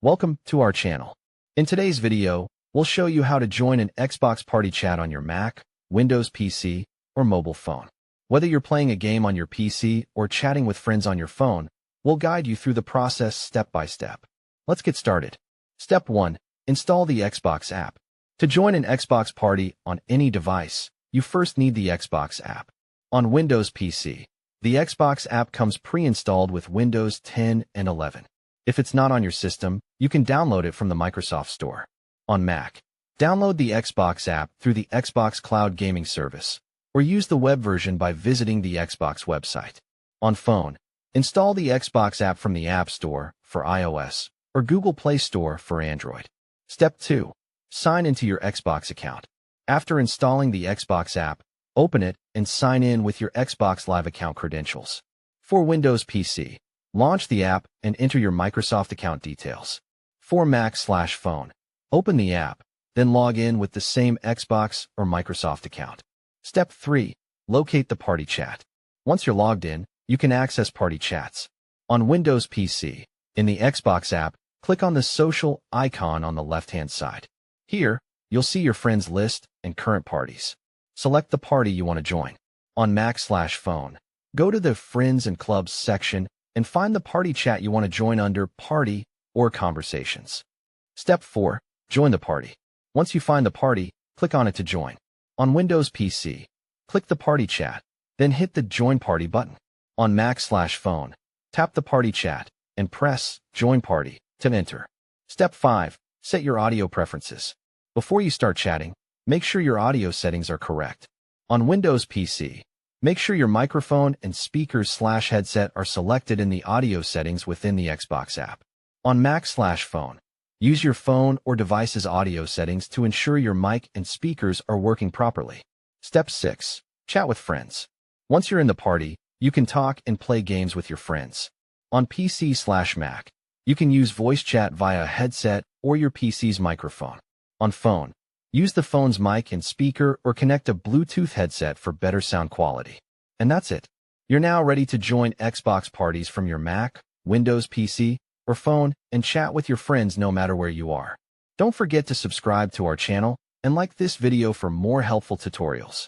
Welcome to our channel. In today's video, we'll show you how to join an Xbox Party Chat on your Mac, Windows PC, or mobile phone. Whether you're playing a game on your PC or chatting with friends on your phone, we'll guide you through the process step by step. Let's get started. Step 1. Install the Xbox app. To join an Xbox Party on any device, you first need the Xbox app. On Windows PC, the Xbox app comes pre-installed with Windows 10 and 11. If it's not on your system, you can download it from the Microsoft Store. On Mac, download the Xbox app through the Xbox Cloud Gaming Service, or use the web version by visiting the Xbox website. On phone, install the Xbox app from the App Store for iOS or Google Play Store for Android. Step 2. Sign into your Xbox account. After installing the Xbox app, open it and sign in with your Xbox Live account credentials. For Windows PC, launch the app and enter your Microsoft account details. For Mac/phone, open the app, then log in with the same Xbox or Microsoft account. Step 3. Locate the Party Chat. Once you're logged in, you can access Party Chats. On Windows PC, in the Xbox app, click on the social icon on the left-hand side. Here, you'll see your friends list and current parties. Select the party you want to join. On Mac/phone, go to the Friends and Clubs section and find the party chat you want to join under Party or Conversations. Step 4. Join the party. Once you find the party, click on it to join. On Windows PC, click the Party Chat, then hit the Join Party button. On Mac/phone, tap the Party Chat and press Join Party to enter. Step 5. Set your audio preferences. Before you start chatting, make sure your audio settings are correct. On Windows PC, make sure your microphone and speakers/headset are selected in the audio settings within the Xbox app. On Mac/phone, use your phone or device's audio settings to ensure your mic and speakers are working properly. Step 6. Chat with friends. Once you're in the party, you can talk and play games with your friends. On PC/Mac, you can use voice chat via a headset or your PC's microphone. On phone, use the phone's mic and speaker or connect a Bluetooth headset for better sound quality. And that's it. You're now ready to join Xbox parties from your Mac, Windows PC, or phone and chat with your friends no matter where you are. Don't forget to subscribe to our channel and like this video for more helpful tutorials.